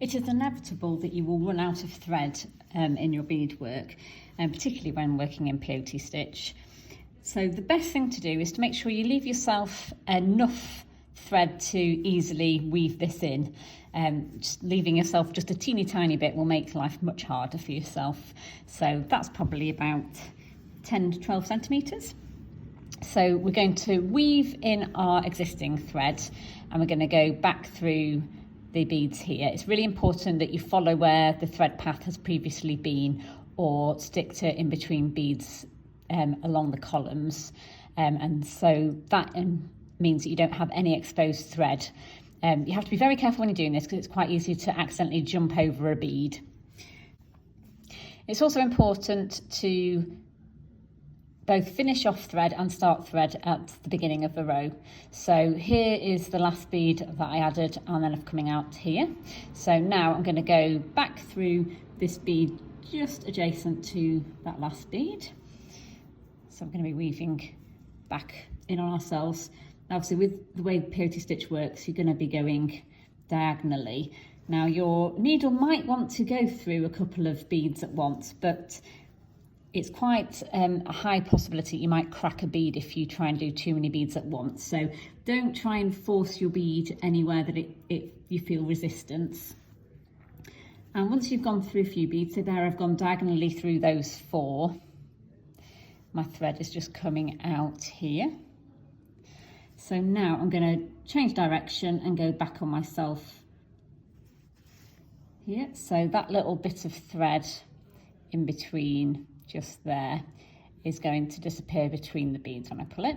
It is inevitable that you will run out of thread in your beadwork, particularly when working in peyote stitch. So the best thing to do is to make sure you leave yourself enough thread to easily weave this in. Just leaving yourself just a teeny tiny bit will make life much harder for yourself. So that's probably about 10 to 12 centimetres. So we're going to weave in our existing thread and we're going to go back through the beads here. It's really important that you follow where the thread path has previously been, or stick to in between beads along the columns, and so that means that you don't have any exposed thread. You have to be very careful when you're doing this because it's quite easy to accidentally jump over a bead. It's also important to both finish off thread and start thread at the beginning of the row. So here is the last bead that I added, and then I'm coming out here. So now I'm going to go back through this bead just adjacent to that last bead. So I'm going to be weaving back in on ourselves. Now, obviously with the way the peyote stitch works, you're going to be going diagonally. Now your needle might want to go through a couple of beads at once, but it's quite a high possibility you might crack a bead if you try and do too many beads at once. So don't try and force your bead anywhere that you feel resistance. And once you've gone through a few beads, so there I've gone diagonally through those 4. My thread is just coming out here. So now I'm going to change direction and go back on myself here. So that little bit of thread in between just there is going to disappear between the beads when I pull it.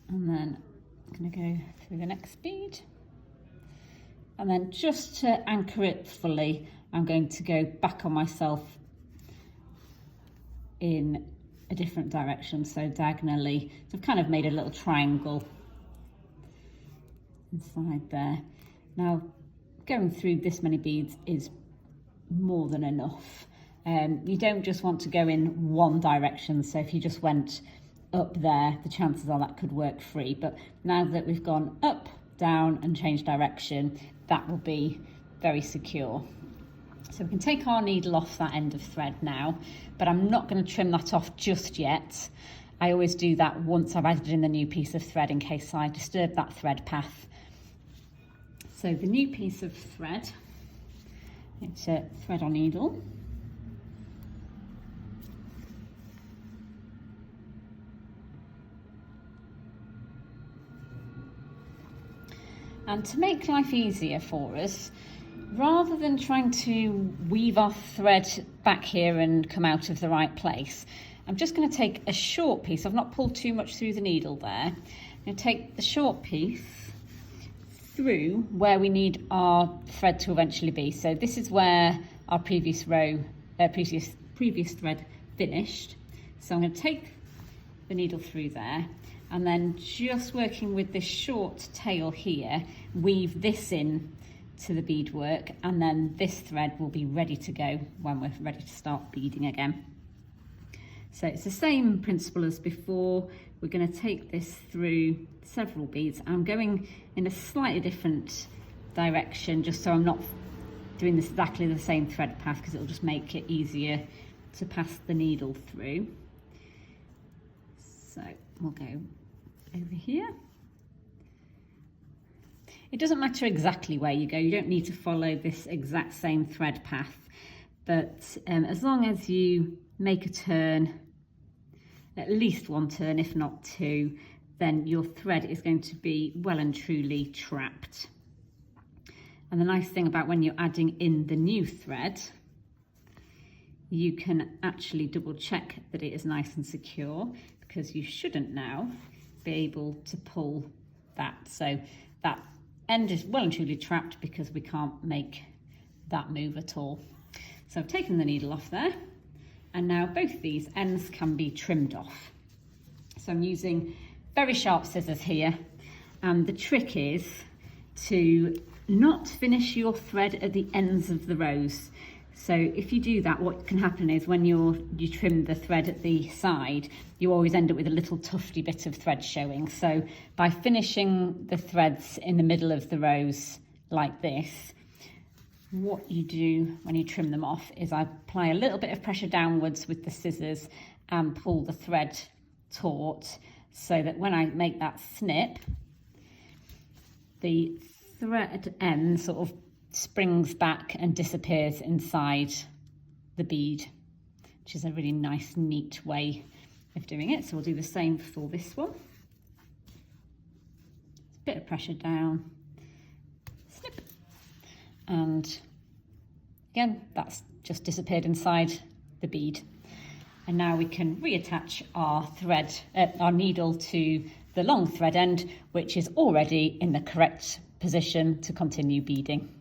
And then I'm going to go through the next bead. And then just to anchor it fully, I'm going to go back on myself in a different direction, so diagonally. So I've kind of made a little triangle inside there. Now, going through this many beads is more than enough. You don't just want to go in one direction, so if you just went up there, the chances are that could work free. But now that we've gone up, down and changed direction, that will be very secure. So we can take our needle off that end of thread now, but I'm not going to trim that off just yet. I always do that once I've added in the new piece of thread in case I disturb that thread path. So the new piece of thread, it's a thread on needle. And to make life easier for us, rather than trying to weave our thread back here and come out of the right place, I'm just going to take a short piece. I've not pulled too much through the needle there. I'm going to take the short piece through where we need our thread to eventually be. So this is where our previous row, previous thread finished. So I'm going to take the needle through there, and then just working with this short tail here, weave this in to the beadwork, and then this thread will be ready to go when we're ready to start beading again. So it's the same principle as before. We're going to take this through several beads. I'm going in a slightly different direction just so I'm not doing this exactly the same thread path, because it'll just make it easier to pass the needle through. So we'll go over here. It doesn't matter exactly where you go, you don't need to follow this exact same thread path, but as long as you make a turn, at least one turn, if not 2, then your thread is going to be well and truly trapped. And the nice thing about when you're adding in the new thread, you can actually double check that it is nice and secure, because you shouldn't now be able to pull that. So that end is well and truly trapped because we can't make that move at all. So I've taken the needle off there, and now both these ends can be trimmed off. So I'm using very sharp scissors here, and the trick is to not finish your thread at the ends of the rows. So if you do that, what can happen is when you trim the thread at the side, you always end up with a little tufty bit of thread showing. So by finishing the threads in the middle of the rows like this, what you do when you trim them off is I apply a little bit of pressure downwards with the scissors and pull the thread taut, so that when I make that snip, the thread end sort of springs back and disappears inside the bead, which is a really nice, neat way of doing it. So we'll do the same for this one. A bit of pressure down, snip, and again, that's just disappeared inside the bead. And now we can reattach our thread, our needle to the long thread end, which is already in the correct position to continue beading.